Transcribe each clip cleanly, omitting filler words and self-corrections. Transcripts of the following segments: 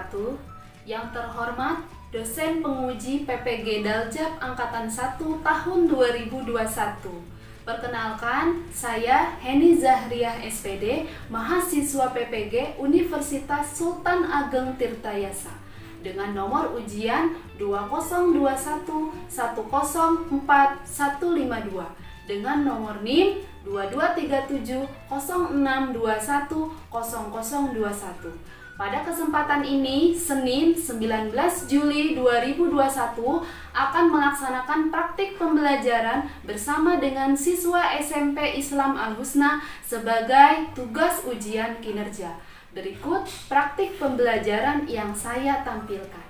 wabarakatuh. Yang terhormat dosen penguji PPG Daljab Angkatan 1 tahun 2021. Perkenalkan, saya Heni Zahriah SPD, mahasiswa PPG Universitas Sultan Ageng Tirtayasa dengan nomor ujian 20111045152 dengan nomor NIM 223706210021. Pada kesempatan ini, Senin 19 Juli 2021 akan melaksanakan praktik pembelajaran bersama dengan siswa SMP Islam Al-Husna sebagai tugas ujian kinerja. Berikut praktik pembelajaran yang saya tampilkan.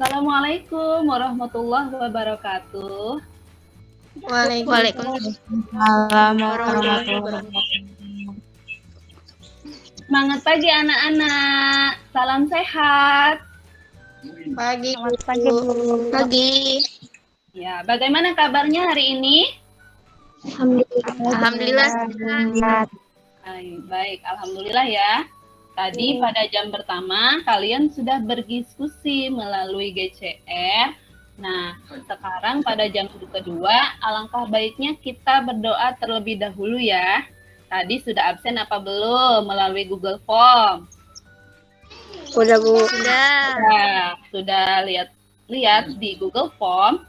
Assalamualaikum warahmatullahi wabarakatuh. Waalaikumsalam warahmatullahi wabarakatuh. Semangat pagi anak-anak. Salam sehat. Pagi, Selamat pagi, Bu. pagi. Ya, bagaimana kabarnya hari ini? Alhamdulillah. Baik, alhamdulillah ya. Tadi pada jam pertama kalian sudah berdiskusi melalui GCR. Nah, sekarang pada jam kedua, alangkah baiknya kita berdoa terlebih dahulu ya. Tadi sudah absen apa belum melalui Google Form? Udah, Bu. Sudah lihat di Google Form.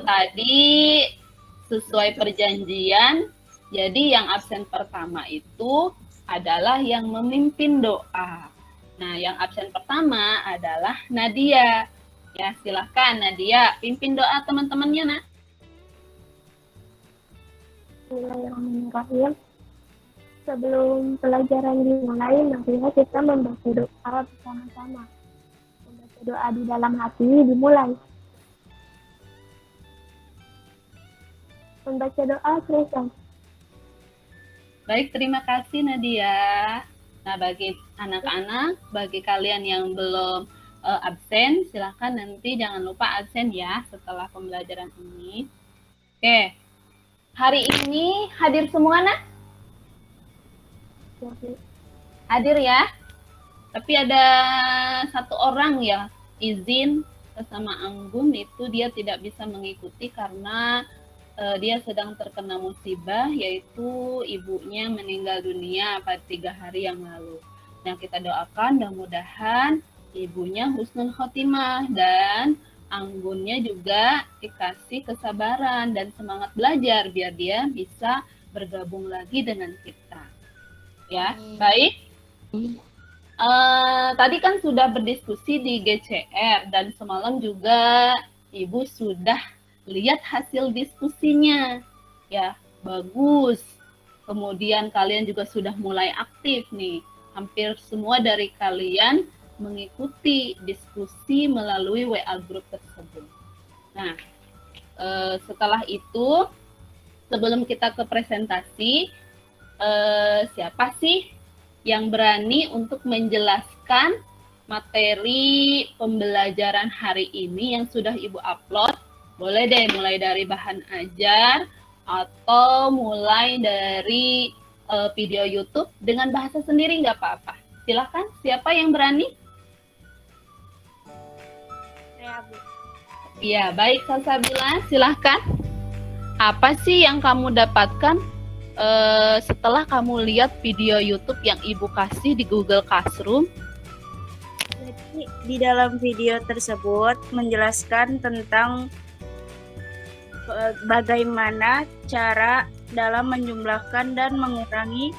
Tadi sesuai perjanjian, jadi yang absen pertama itu adalah yang memimpin doa. Nah, yang absen pertama adalah Nadia. Ya, silahkan Nadia, pimpin doa teman-temannya, Nak. Bismillahirrahmanirrahim. Sebelum pelajaran dimulai, marilah kita membaca doa bersama-sama. Membaca doa di dalam hati dimulai. Membaca doa selesai. Baik, terima kasih Nadia. Nah, bagi anak-anak, bagi kalian yang belum absen, silahkan nanti jangan lupa absen ya setelah pembelajaran ini. Oke, hari ini hadir semua, Nak? Hadir ya. Tapi ada satu orang ya izin bersama Anggun, itu dia tidak bisa mengikuti karena dia sedang terkena musibah, yaitu ibunya meninggal dunia pada 3 hari yang lalu. Nah, kita doakan mudah-mudahan ibunya husnul khotimah, dan anggunnya juga dikasih kesabaran dan semangat belajar biar dia bisa bergabung lagi dengan kita. Ya, baik. Tadi kan sudah berdiskusi di GCR dan semalam juga Ibu sudah lihat hasil diskusinya. Ya, bagus. Kemudian kalian juga sudah mulai aktif nih. Hampir semua dari kalian mengikuti diskusi melalui WA group tersebut. Nah, setelah itu, sebelum kita ke presentasi, siapa sih yang berani untuk menjelaskan materi pembelajaran hari ini yang sudah Ibu upload? Boleh deh, mulai dari bahan ajar atau mulai dari video YouTube dengan bahasa sendiri, nggak apa-apa. Silakan, siapa yang berani? Iya, baik Salsabila, silahkan. Apa sih yang kamu dapatkan setelah kamu lihat video YouTube yang Ibu kasih di Google Classroom? Jadi di dalam video tersebut menjelaskan tentang bagaimana cara dalam menjumlahkan dan mengurangi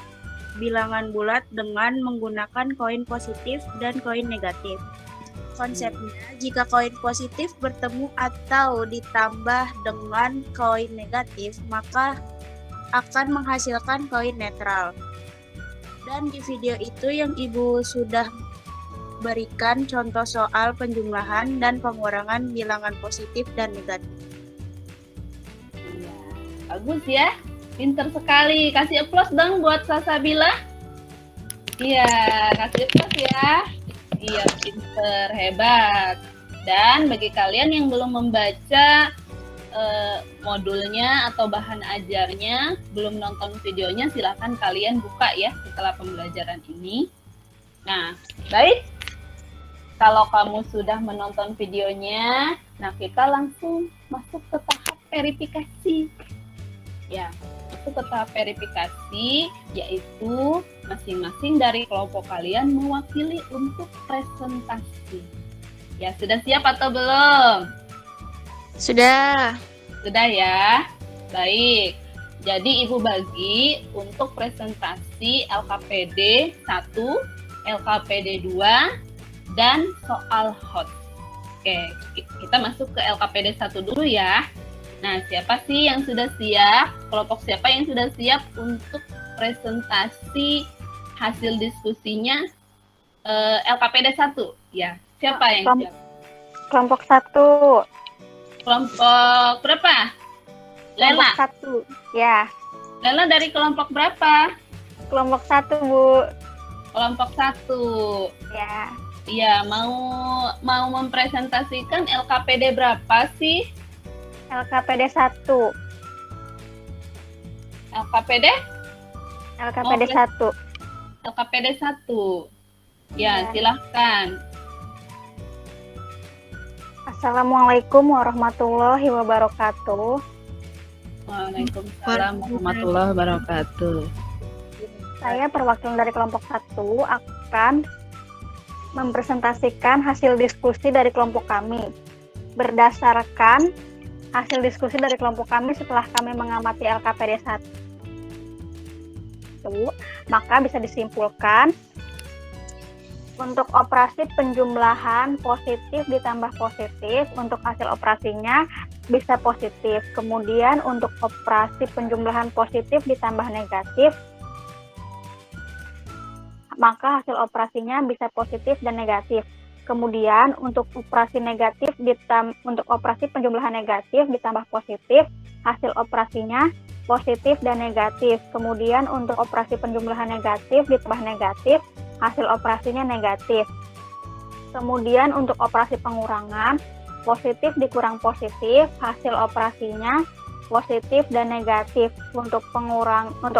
bilangan bulat dengan menggunakan koin positif dan koin negatif. Konsepnya, jika koin positif bertemu atau ditambah dengan koin negatif, maka akan menghasilkan koin netral. Dan di video itu yang Ibu sudah berikan contoh soal penjumlahan dan pengurangan bilangan positif dan negatif. Ya, bagus ya, pinter sekali. Kasih applause dong buat Salsabila. Iya, kasih applause ya. Iya, pinter, hebat. Dan bagi kalian yang belum membaca modulnya atau bahan ajarnya, belum nonton videonya, silakan kalian buka ya setelah pembelajaran ini. Nah, baik. Kalau kamu sudah menonton videonya, nah kita langsung masuk ke tahap verifikasi. Ya, masuk ke tahap verifikasi, yaitu masing-masing dari kelompok kalian mewakili untuk presentasi. Ya, sudah siap atau belum? Sudah. Sudah ya? Baik. Jadi Ibu bagi untuk presentasi LKPD 1, LKPD 2, dan soal hot. Oke, kita masuk ke LKPD 1 dulu ya. Nah, siapa sih yang sudah siap? Kelompok siapa yang sudah siap untuk presentasi hasil diskusinya LKPD 1? Ya, siapa yang siap? Kelompok 1. Kelompok berapa? Lela. Kelompok 1. Ya, Lela dari kelompok berapa? kelompok 1, Bu. Kelompok 1. Ya. Iya, mau mempresentasikan LKPD berapa sih? LKPD 1. LKPD? LKPD 1. LKPD 1. Ya, silahkan. Assalamualaikum warahmatullahi wabarakatuh. Waalaikumsalam warahmatullahi wabarakatuh. Saya perwakilan dari kelompok 1 akan mempresentasikan hasil diskusi dari kelompok kami. Berdasarkan hasil diskusi dari kelompok kami setelah kami mengamati LKPD 1, maka bisa disimpulkan untuk operasi penjumlahan positif ditambah positif, untuk hasil operasinya bisa positif. Kemudian untuk operasi penjumlahan positif ditambah negatif, maka hasil operasinya bisa positif dan negatif. Kemudian untuk operasi negatif untuk operasi penjumlahan negatif ditambah positif, hasil operasinya positif dan negatif. Kemudian untuk operasi penjumlahan negatif ditambah negatif, hasil operasinya negatif. Kemudian untuk operasi pengurangan, positif dikurang positif, hasil operasinya positif dan negatif. Untuk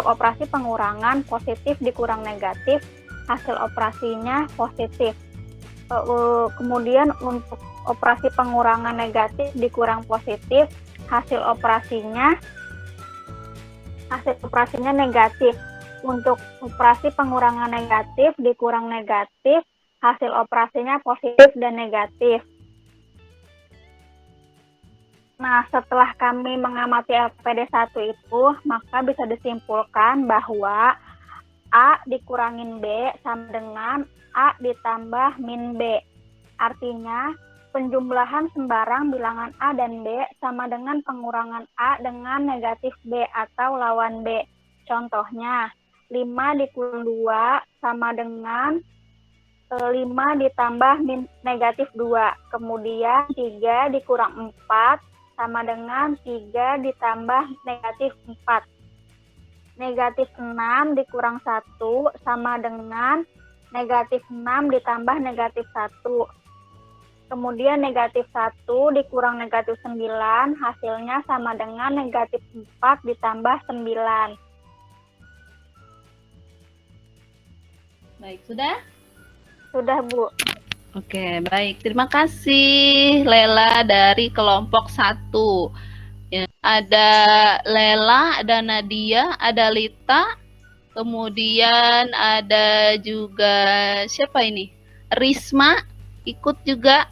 operasi pengurangan, positif dikurang negatif, hasil operasinya positif. Kemudian untuk operasi pengurangan negatif dikurang positif, hasil operasinya negatif. Untuk operasi pengurangan negatif dikurang negatif, hasil operasinya positif dan negatif. Nah, setelah kami mengamati LKPD 1 itu, maka bisa disimpulkan bahwa A dikurangin B sama dengan A ditambah min B. Artinya, penjumlahan sembarang bilangan A dan B sama dengan pengurangan A dengan negatif B atau lawan B. Contohnya, 5 dikurang 2 sama dengan 5 ditambah min negatif 2. Kemudian 3 dikurang 4 sama dengan 3 ditambah negatif 4. Negatif 6 dikurang 1 sama dengan negatif 6 ditambah negatif 1. Kemudian negatif 1 dikurang negatif 9, hasilnya sama dengan negatif 4 ditambah 9. Baik, sudah? Sudah, Bu. Oke, baik. Terima kasih Lela dari kelompok 1. Ya, ada Lela, ada Nadia, ada Lita, kemudian ada juga siapa ini? Risma ikut juga.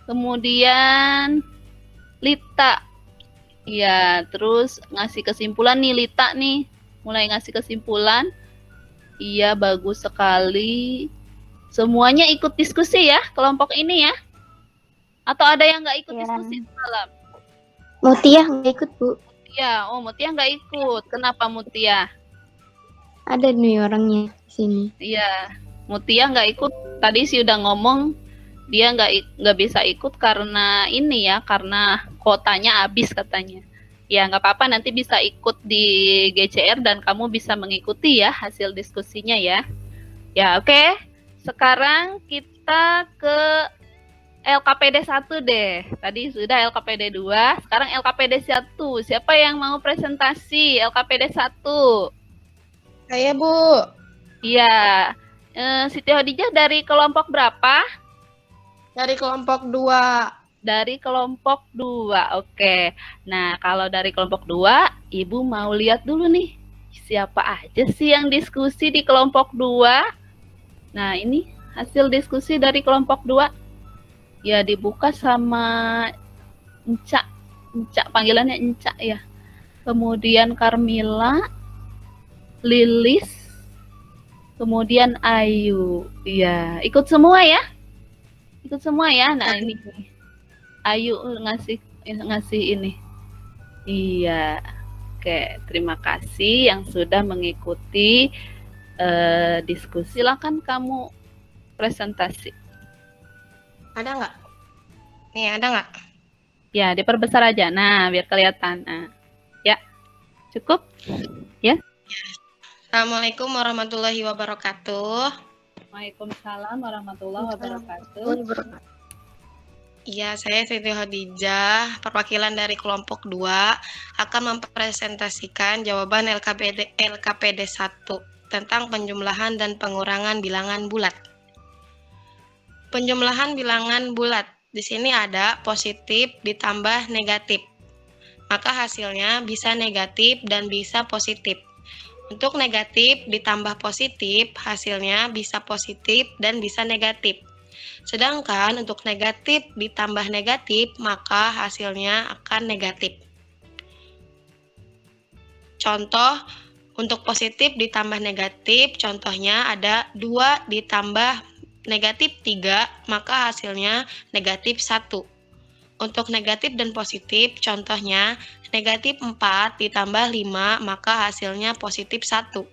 Kemudian Lita. Ya, terus ngasih kesimpulan nih Lita nih. Mulai ngasih kesimpulan. Iya, bagus sekali. Semuanya ikut diskusi ya, kelompok ini ya? Atau ada yang nggak ikut diskusi semalam? Mutia nggak ikut, Bu. Ya, oh Mutia nggak ikut. Kenapa Mutia? Ada nih orangnya di sini. Iya, Mutia nggak ikut. Tadi sih udah ngomong dia nggak bisa ikut karena ini ya, karena kuotanya habis katanya. Ya nggak apa-apa, nanti bisa ikut di GCR dan kamu bisa mengikuti ya hasil diskusinya ya. Ya oke. Sekarang kita ke LKPD 1 deh. Tadi sudah LKPD 2, sekarang LKPD 1. Siapa yang mau presentasi LKPD 1? Saya, Bu. Iya. Siti Hodijah dari kelompok berapa? Dari kelompok 2. Dari kelompok 2. Oke. Nah, kalau dari kelompok 2, Ibu mau lihat dulu nih. Siapa aja sih yang diskusi di kelompok 2? Nah, ini hasil diskusi dari kelompok 2. Ya, dibuka sama Enca. Enca, panggilannya Enca ya. Kemudian Carmila, Lilis, kemudian Ayu. Ya, ikut semua ya? Ikut semua ya? Nah, ini Ayu ngasih ini. Iya. Oke, terima kasih yang sudah mengikuti diskusi. Silakan kamu presentasi. Ada nggak? Nih, ada nggak? Ya, diperbesar aja. Nah, biar kelihatan. Nah, ya, cukup? Ya. Assalamualaikum warahmatullahi wabarakatuh. Waalaikumsalam warahmatullahi wabarakatuh. Iya, saya Siti Hodijah, perwakilan dari kelompok 2, akan mempresentasikan jawaban LKPD 1 tentang penjumlahan dan pengurangan bilangan bulat. Penjumlahan bilangan bulat. Di sini ada positif ditambah negatif. Maka hasilnya bisa negatif dan bisa positif. Untuk negatif ditambah positif, hasilnya bisa positif dan bisa negatif. Sedangkan untuk negatif ditambah negatif, maka hasilnya akan negatif. Contoh, untuk positif ditambah negatif, contohnya ada 2 ditambah negatif 3, maka hasilnya negatif 1. Untuk negatif dan positif, contohnya negatif 4 ditambah 5, maka hasilnya positif 1.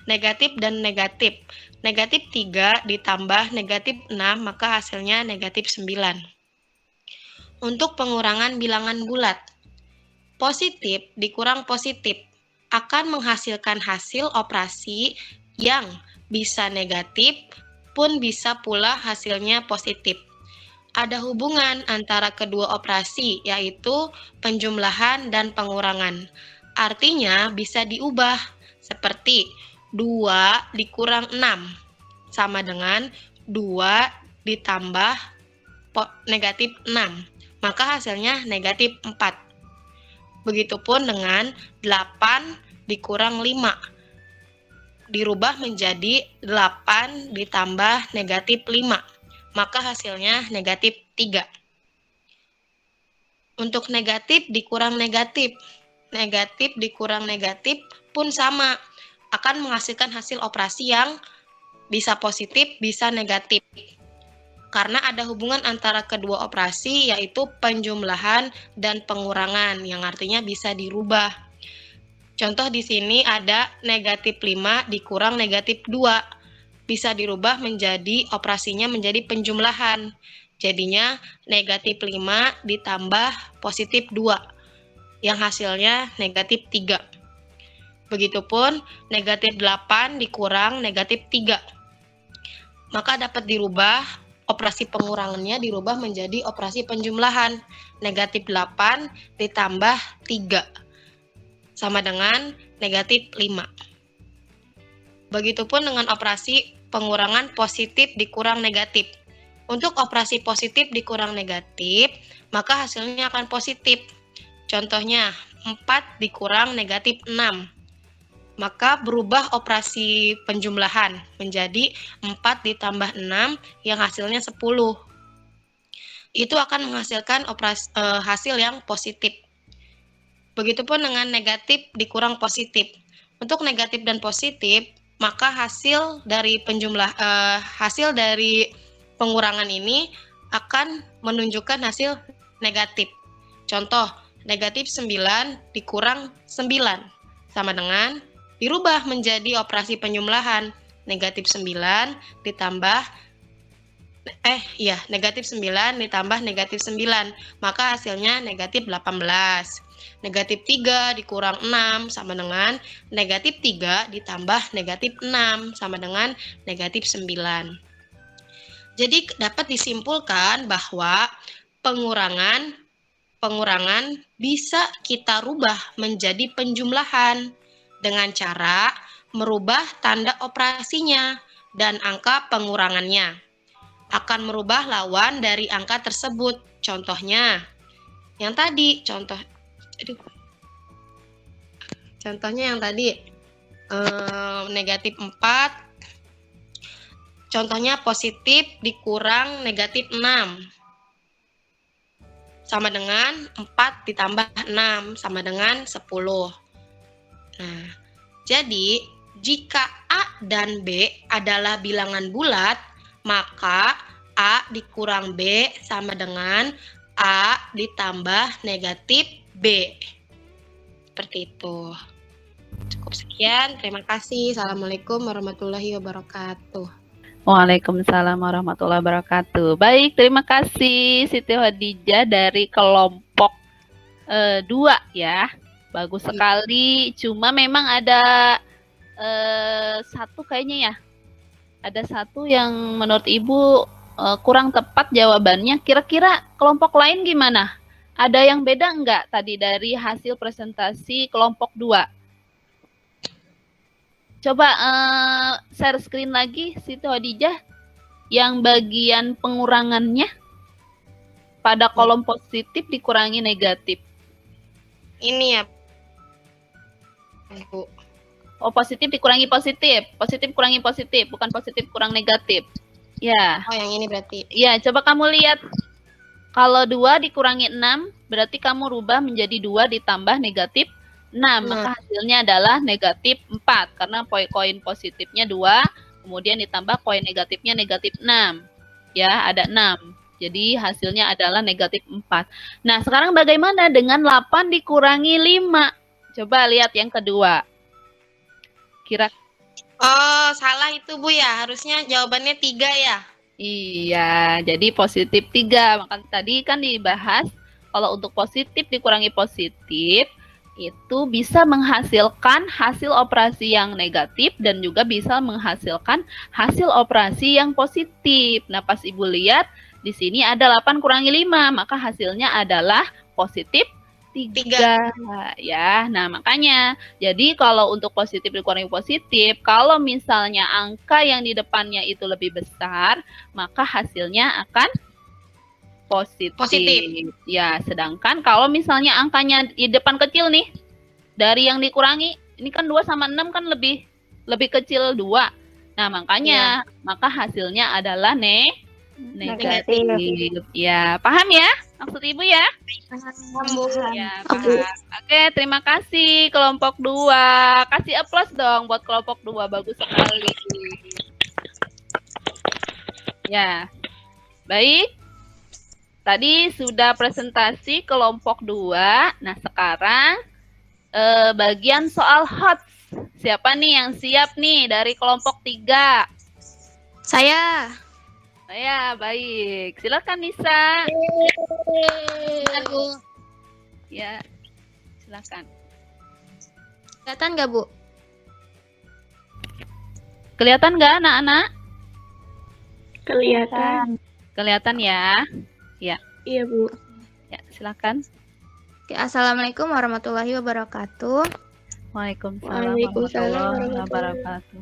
Negatif dan negatif. Negatif 3 ditambah negatif 6, maka hasilnya negatif 9. Untuk pengurangan bilangan bulat, positif dikurang positif akan menghasilkan hasil operasi yang bisa negatif pun bisa pula hasilnya positif. Ada hubungan antara kedua operasi, yaitu penjumlahan dan pengurangan. Artinya bisa diubah seperti 2 dikurang 6 sama dengan 2 ditambah negatif 6, maka hasilnya negatif 4. Begitupun dengan 8 dikurang 5. dirubah menjadi 8 ditambah negatif 5. Maka hasilnya negatif 3. Untuk negatif dikurang negatif. Negatif dikurang negatif pun sama. Akan menghasilkan hasil operasi yang bisa positif, bisa negatif. Karena ada hubungan antara kedua operasi, yaitu penjumlahan dan pengurangan, yang artinya bisa dirubah. Contoh di sini ada negatif 5 dikurang negatif 2. Bisa dirubah menjadi operasinya menjadi penjumlahan. Jadinya negatif 5 ditambah positif 2, yang hasilnya negatif 3. Begitupun negatif 8 dikurang negatif 3. Maka dapat dirubah, operasi pengurangannya dirubah menjadi operasi penjumlahan. Negatif 8 ditambah 3 sama dengan negatif 5. Begitupun dengan operasi pengurangan positif dikurang negatif. Untuk operasi positif dikurang negatif, maka hasilnya akan positif. Contohnya, 4 dikurang negatif 6. Maka berubah operasi penjumlahan menjadi 4 ditambah 6 yang hasilnya 10. Itu akan menghasilkan hasil yang positif. Begitupun dengan negatif dikurang positif. Untuk negatif dan positif, maka hasil dari pengurangan ini akan menunjukkan hasil negatif. Contoh, negatif 9 dikurang 9 sama dengan dirubah menjadi operasi penjumlahan. Negatif 9 ditambah negatif 9 ditambah negatif 9, maka hasilnya negatif 18. Negatif 3 dikurang 6 sama dengan negatif 3 ditambah negatif 6 sama dengan negatif 9. Jadi dapat disimpulkan bahwa pengurangan bisa kita rubah menjadi penjumlahan dengan cara merubah tanda operasinya dan angka pengurangannya. Akan merubah lawan dari angka tersebut. Contohnya, yang tadi, contohnya yang tadi, negatif 4, contohnya positif dikurang negatif 6, sama dengan 4 ditambah 6, sama dengan 10. Nah, jadi jika A dan B adalah bilangan bulat, maka A dikurang B sama dengan A ditambah negatif B. Seperti itu. Cukup sekian. Terima kasih. Assalamualaikum warahmatullahi wabarakatuh. Waalaikumsalam warahmatullahi wabarakatuh. Baik, terima kasih Siti Khadijah dari kelompok 2 ya. Bagus sekali. Cuma memang ada satu kayaknya ya. Ada satu yang menurut Ibu kurang tepat jawabannya. Kira-kira kelompok lain gimana? Ada yang beda enggak tadi dari hasil presentasi kelompok 2? Coba share screen lagi Siti Khadijah yang bagian pengurangannya pada kolom positif dikurangi negatif. Ini ya, Bu. Oh, positif dikurangi positif. Positif kurangi positif, bukan positif kurang negatif. Ya. Oh, yang ini berarti. Ya, coba kamu lihat. Kalau 2 dikurangi 6, berarti kamu rubah menjadi 2 ditambah negatif 6. Maka hasilnya adalah negatif 4. Karena koin positifnya 2, kemudian ditambah koin negatifnya negatif 6. Ya, ada 6. Jadi hasilnya adalah negatif 4. Nah, sekarang bagaimana dengan 8 dikurangi 5? Coba lihat yang kedua. Oh, salah itu Bu ya. Harusnya jawabannya 3 ya. Iya, jadi positif 3. Maka tadi kan dibahas kalau untuk positif dikurangi positif itu bisa menghasilkan hasil operasi yang negatif dan juga bisa menghasilkan hasil operasi yang positif. Nah, pas Ibu lihat di sini ada 8 kurangi 5, maka hasilnya adalah positif 3 ya. Nah, makanya jadi kalau untuk positif dikurangi positif, kalau misalnya angka yang di depannya itu lebih besar, maka hasilnya akan positif. Ya, sedangkan kalau misalnya angkanya di depan kecil nih, dari yang dikurangi, ini kan 2 sama 6 kan lebih lebih kecil 2. Nah, makanya maka hasilnya adalah negatif. Ya, paham ya maksud Ibu ya? Ya, paham. Oke, terima kasih kelompok 2. Kasih aplaus dong buat kelompok 2, bagus sekali. Ya, baik. Tadi sudah presentasi kelompok 2. Nah, sekarang bagian soal HOTS. Siapa nih yang siap nih dari kelompok 3? Saya. Saya, baik. Silakan Nisa. Bentar, Bu. Ya, silakan. Kelihatan nggak, Bu? Kelihatan nggak anak-anak? Kelihatan. Kelihatan ya? Iya, Bu. Ya, silakan. Oke, Assalamualaikum warahmatullahi wabarakatuh. Waalaikumsalam Waalaikumsalam warahmatullahi warahmatullahi wabarakatuh.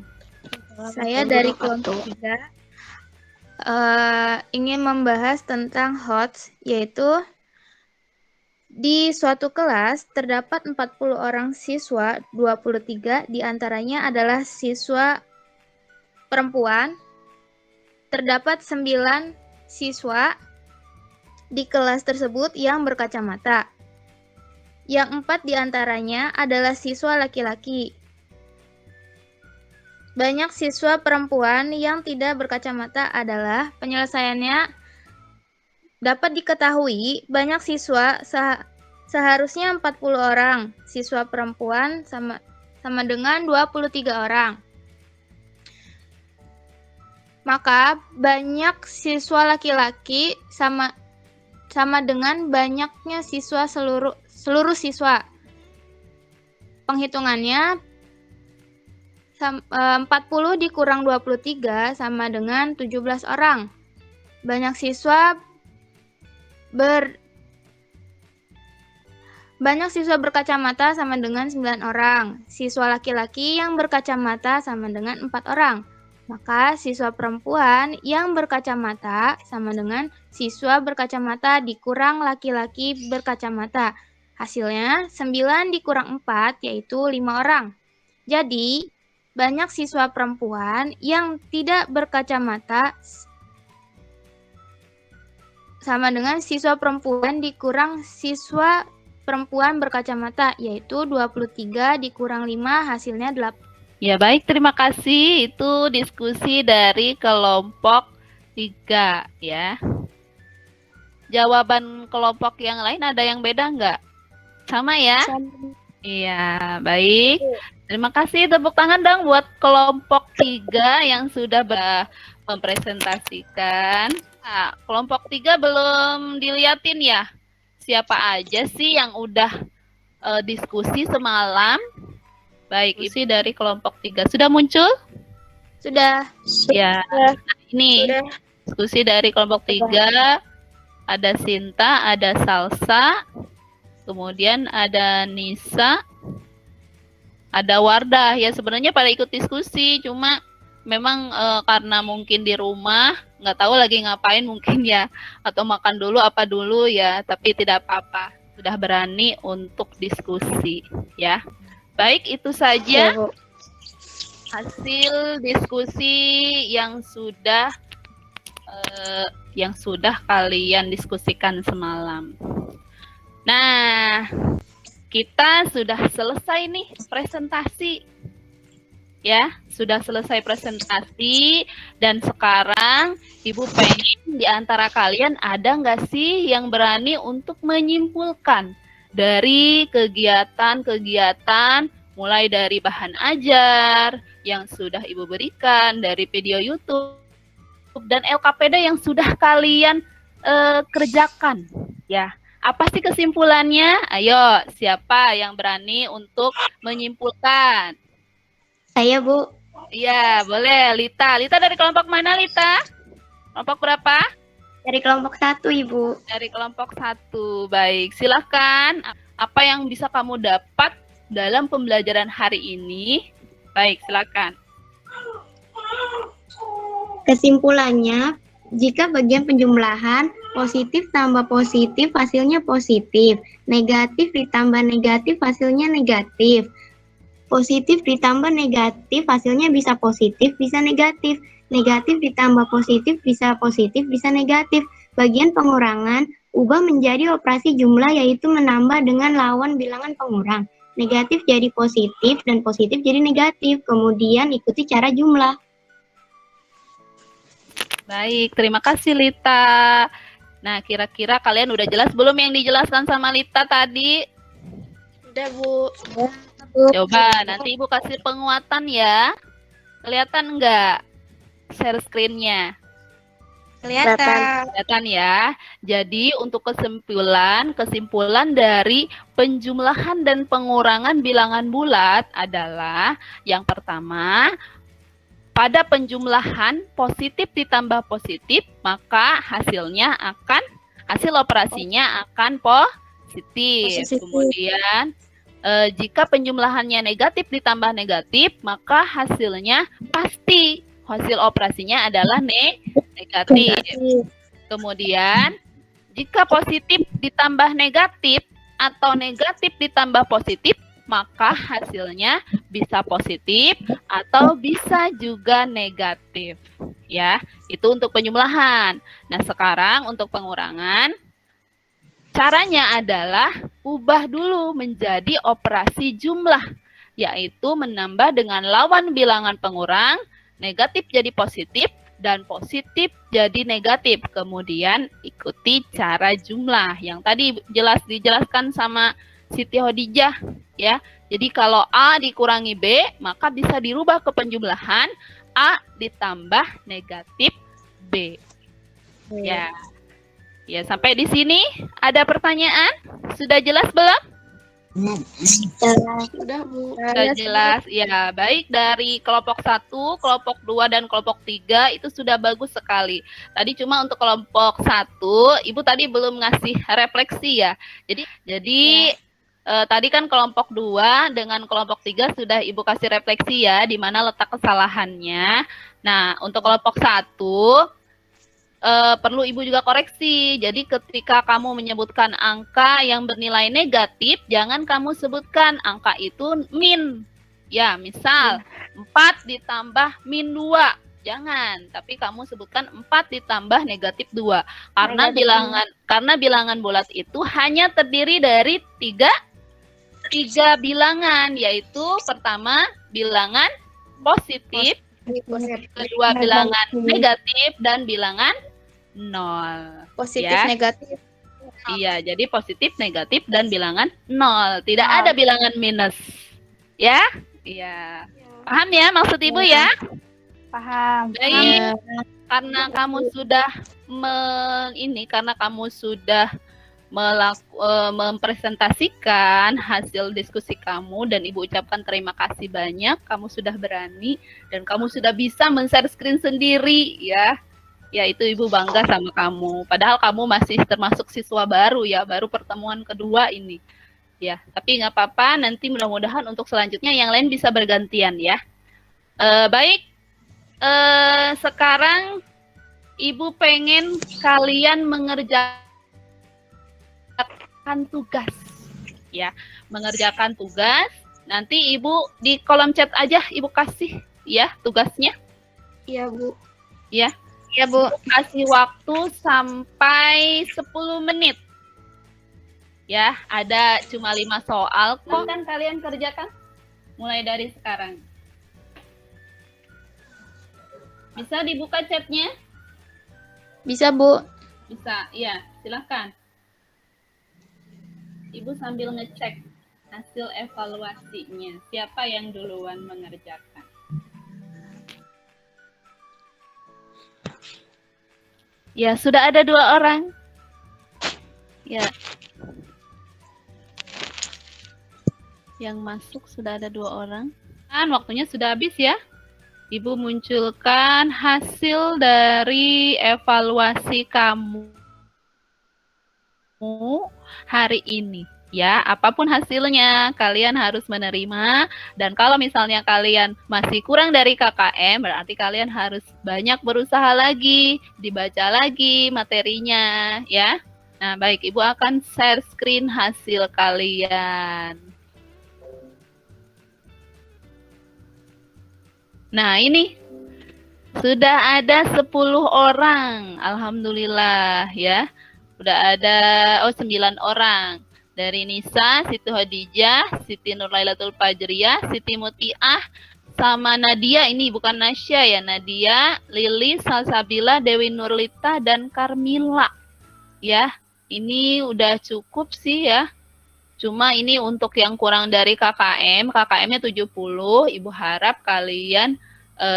Saya dari kelompok 3 ingin membahas tentang HOTS, yaitu di suatu kelas terdapat 40 orang siswa, 23 diantaranya adalah siswa perempuan. Terdapat 9 siswa di kelas tersebut yang berkacamata. Yang 4 diantaranya adalah siswa laki-laki. Banyak siswa perempuan yang tidak berkacamata adalah penyelesaiannya dapat diketahui banyak siswa seharusnya 40 orang. Siswa perempuan sama dengan 23 orang. Maka banyak siswa laki-laki sama dengan banyaknya siswa seluruh siswa. Penghitungannya 40 dikurang 23 sama dengan 17 orang. Banyak siswa berkacamata sama dengan 9 orang. Siswa laki-laki yang berkacamata sama dengan 4 orang. Maka siswa perempuan yang berkacamata sama dengan siswa berkacamata dikurang laki-laki berkacamata. Hasilnya 9 dikurang 4 yaitu 5 orang. Jadi banyak siswa perempuan yang tidak berkacamata sama dengan siswa perempuan dikurang siswa perempuan berkacamata, yaitu 23 dikurang 5 hasilnya 8. Ya, baik, terima kasih. Itu diskusi dari kelompok 3 ya. Jawaban kelompok yang lain ada yang beda nggak? Sama ya? Iya, baik. Terima kasih, tepuk tangan dong buat kelompok 3 yang sudah mempresentasikan. Nah, kelompok 3 belum diliatin ya? Siapa aja sih yang udah diskusi semalam? Baik, isi dari kelompok 3 sudah muncul? Sudah. Ya, nah, ini Sudah. diskusi dari kelompok 3. Ada Sinta, ada Salsa, kemudian ada Nisa, ada Wardah. Ya, sebenarnya pada ikut diskusi, cuma memang karena mungkin di rumah nggak tahu lagi ngapain mungkin ya, atau makan dulu apa dulu ya, tapi tidak apa-apa, sudah berani untuk diskusi ya. Baik, itu saja hasil diskusi yang sudah kalian diskusikan semalam. Nah, kita sudah selesai nih presentasi. Ya, sudah selesai presentasi dan sekarang Ibu pengen di antara kalian ada nggak sih yang berani untuk menyimpulkan dari kegiatan-kegiatan mulai dari bahan ajar yang sudah Ibu berikan, dari video YouTube dan LKPD yang sudah kalian kerjakan ya. Apa sih kesimpulannya? Ayo, siapa yang berani untuk menyimpulkan? Saya, Bu. Iya, boleh. Lita. Lita dari kelompok mana, Lita? Kelompok berapa? Dari kelompok 1, Ibu. Dari kelompok 1. Baik, silahkan. Apa yang bisa kamu dapat dalam pembelajaran hari ini? Baik, silakan. Kesimpulannya, jika bagian penjumlahan positif tambah positif hasilnya positif, negatif ditambah negatif hasilnya negatif. Positif ditambah negatif hasilnya bisa positif, bisa negatif. Negatif ditambah positif, bisa negatif. Bagian pengurangan, ubah menjadi operasi jumlah yaitu menambah dengan lawan bilangan pengurang. Negatif jadi positif dan positif jadi negatif. Kemudian ikuti cara jumlah. Baik, terima kasih Lita. Nah, kira-kira kalian udah jelas belum yang dijelaskan sama Lita tadi? Udah, Bu. Coba nanti Ibu kasih penguatan ya. Kelihatan nggak share screen-nya? Kelihatan. Kelihatan ya. Jadi untuk kesimpulan dari penjumlahan dan pengurangan bilangan bulat adalah yang pertama, pada penjumlahan positif ditambah positif, maka hasil operasinya akan positif. Kemudian jika penjumlahannya negatif ditambah negatif, maka hasilnya pasti hasil operasinya adalah negatif. Kemudian jika positif ditambah negatif atau negatif ditambah positif, maka hasilnya bisa positif atau bisa juga negatif. Ya, itu untuk penjumlahan. Nah, sekarang untuk pengurangan, caranya adalah ubah dulu menjadi operasi jumlah, yaitu menambah dengan lawan bilangan pengurang, negatif jadi positif, dan positif jadi negatif. Kemudian ikuti cara jumlah yang tadi dijelaskan sama Siti Hodijah ya. Jadi kalau A dikurangi B, maka bisa dirubah ke penjumlahan A ditambah negatif B. Ya. Ya, sampai di sini ada pertanyaan? Sudah jelas belum? Udah, Bu. Sudah jelas. Ya, baik dari kelompok 1, kelompok 2, dan kelompok 3 itu sudah bagus sekali. Tadi cuma untuk kelompok 1, Ibu tadi belum ngasih refleksi ya. Jadi tadi kan kelompok 2 dengan kelompok 3 sudah Ibu kasih refleksi ya, di mana letak kesalahannya. Nah, untuk kelompok 1, perlu Ibu juga koreksi. Jadi ketika kamu menyebutkan angka yang bernilai negatif, jangan kamu sebutkan angka itu min. Ya, misal 4 ditambah min 2. Jangan, tapi kamu sebutkan 4 ditambah negatif 2. Karena bilangan bulat itu hanya terdiri dari tiga bilangan, yaitu pertama bilangan positif, kedua bilangan negatif, dan bilangan 0. Positif, ya. negatif. Iya, jadi positif, negatif, dan bilangan 0. Tidak ada bilangan minus. Ya? Iya. Paham ya maksud Ibu ya? Paham. Baik. Karena kamu sudah mempresentasikan hasil diskusi kamu dan Ibu ucapkan terima kasih banyak, kamu sudah berani dan kamu sudah bisa men-share screen sendiri ya. Ya, itu Ibu bangga sama kamu. Padahal kamu masih termasuk siswa baru ya, baru pertemuan kedua ini. Ya, tapi nggak apa-apa, nanti mudah-mudahan untuk selanjutnya yang lain bisa bergantian ya. Baik, sekarang Ibu pengen kalian mengerjakan tugas ya, mengerjakan tugas. Nanti Ibu di kolom chat aja Ibu kasih ya tugasnya. Iya, Bu. Ya. Iya, Bu. Kasih waktu sampai 10 menit. Ya, ada cuma 5 soal kok. Kan kalian kerjakan mulai dari sekarang. Bisa dibuka chatnya? Bisa, Bu. Bisa, iya. Silahkan. Ibu sambil ngecek hasil evaluasinya. Siapa yang duluan mengerjakan? Ya, sudah ada 2 orang. Ya. Yang masuk sudah ada 2 orang. Kan waktunya sudah habis ya. Ibu munculkan hasil dari evaluasi kamu hari ini. Ya, apapun hasilnya, kalian harus menerima. Dan kalau misalnya kalian masih kurang dari KKM, berarti kalian harus banyak berusaha lagi, dibaca lagi materinya, ya. Nah, baik, Ibu akan share screen hasil kalian. Nah, ini sudah ada 10 orang. Alhamdulillah ya. Udah ada 9 orang. Dari Nisa, Siti Khadijah, Siti Nurlailatul Fajriyah, Siti Mutiah, sama Nadia. Ini bukan Nasya ya, Nadia, Lili, Salsabila, Dewi Nurlita, dan Karmila. Ya, ini udah cukup sih ya. Cuma ini untuk yang kurang dari KKM, KKM-nya 70, Ibu harap kalian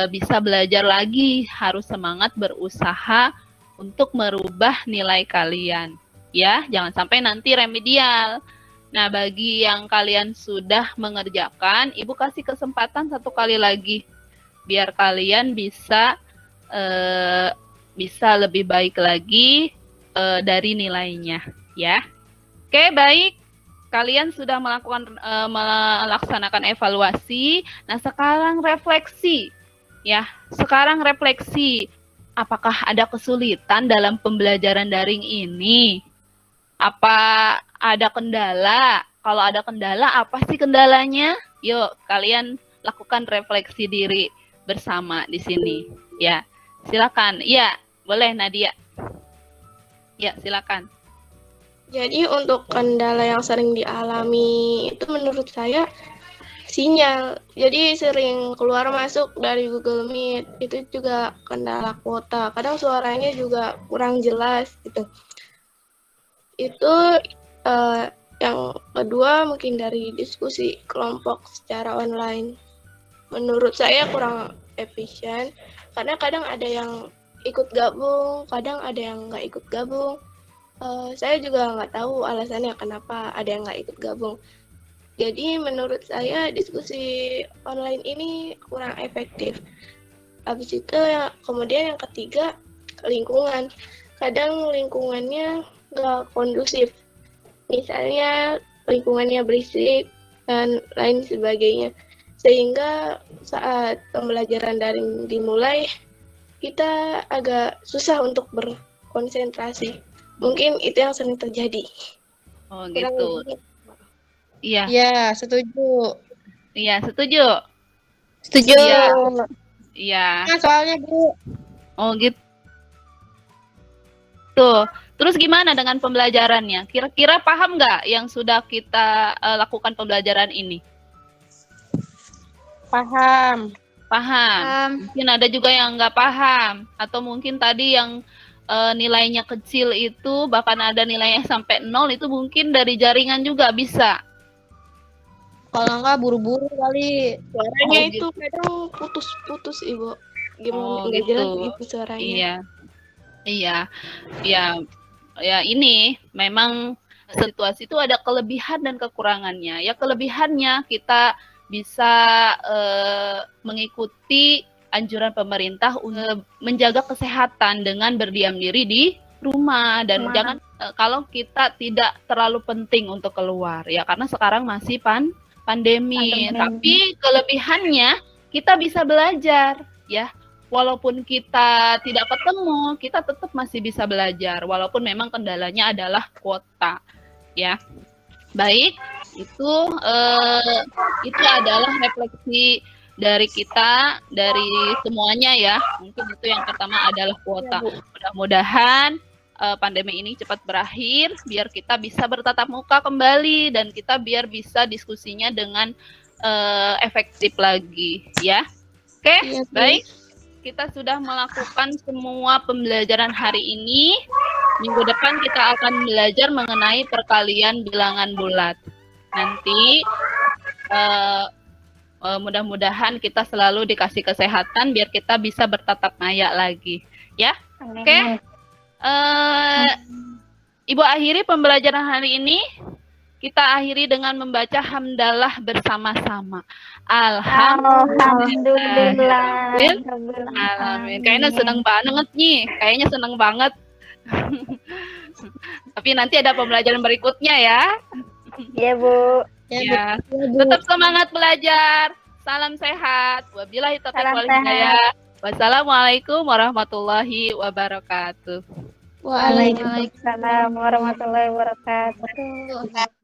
bisa belajar lagi, harus semangat berusaha untuk merubah nilai kalian. Ya, jangan sampai nanti remedial. Nah, bagi yang kalian sudah mengerjakan, Ibu kasih kesempatan 1 kali lagi, biar kalian bisa lebih baik lagi dari nilainya, ya. Oke, baik. Kalian sudah melaksanakan evaluasi. Nah, sekarang refleksi. Ya, sekarang refleksi. Apakah ada kesulitan dalam pembelajaran daring ini? Apa ada kendala? Kalau ada kendala, apa sih kendalanya? Yuk, kalian lakukan refleksi diri bersama di sini. Ya, silakan. Ya, boleh Nadia. Ya, silakan. Jadi untuk kendala yang sering dialami itu menurut saya sinyal. Jadi sering keluar masuk dari Google Meet, itu juga kendala kuota. Kadang suaranya juga kurang jelas gitu. Itu yang kedua mungkin dari diskusi kelompok secara online. Menurut saya kurang efisien karena kadang ada yang ikut gabung, kadang ada yang nggak ikut gabung. Saya juga nggak tahu alasannya kenapa ada yang nggak ikut gabung. Jadi menurut saya diskusi online ini kurang efektif. Habis itu kemudian yang ketiga, lingkungan. Kadang lingkungannya nggak kondusif. Misalnya lingkungannya berisik dan lain sebagainya. Sehingga saat pembelajaran daring dimulai, kita agak susah untuk berkonsentrasi. Mungkin itu yang sering terjadi. Oh, gitu. Iya. Iya, setuju. Iya, setuju. Setuju. Iya. Nah, soalnya, Bu. Oh, gitu. Tuh. Terus gimana dengan pembelajarannya? Kira-kira paham nggak yang sudah kita lakukan pembelajaran ini? Paham. Paham. Mungkin ada juga yang nggak paham. Atau mungkin tadi yang nilainya kecil itu, bahkan ada nilainya sampai 0, itu mungkin dari jaringan juga bisa. Kalau nggak buru-buru kali. Suaranya itu gitu. kadang putus-putus, Ibu. Gimana nggak gitu. jelas gitu suaranya. Iya. Ya ini memang situasi itu ada kelebihan dan kekurangannya. Ya, kelebihannya kita bisa mengikuti anjuran pemerintah untuk menjaga kesehatan dengan berdiam diri di rumah, dan jangan kalau kita tidak terlalu penting untuk keluar ya, karena sekarang masih pandemi. Tapi kelebihannya kita bisa belajar ya. Walaupun kita tidak ketemu, kita tetap masih bisa belajar. Walaupun memang kendalanya adalah kuota, ya. Baik, itu adalah refleksi dari kita, dari semuanya ya. Mungkin itu yang pertama adalah kuota. Mudah-mudahan pandemi ini cepat berakhir, biar kita bisa bertatap muka kembali dan kita biar bisa diskusinya dengan efektif lagi, ya. Oke, ya, baik. Kita sudah melakukan semua pembelajaran hari ini. Minggu depan kita akan belajar mengenai perkalian bilangan bulat. Nanti mudah-mudahan kita selalu dikasih kesehatan biar kita bisa bertatap maya lagi, ya. Oke. Ibu akhiri pembelajaran hari ini. Kita akhiri dengan membaca hamdalah bersama-sama. Alhamdulillah. Amin. Kayaknya seneng banget nih. Kayaknya seneng banget. Tapi nanti ada pembelajaran berikutnya ya. Iya, Bu. Ya. Tetap semangat belajar. Salam sehat. Wabillahi taufiq wal hidayah. Wassalamualaikum warahmatullahi wabarakatuh. Waalaikumsalam warahmatullahi wabarakatuh.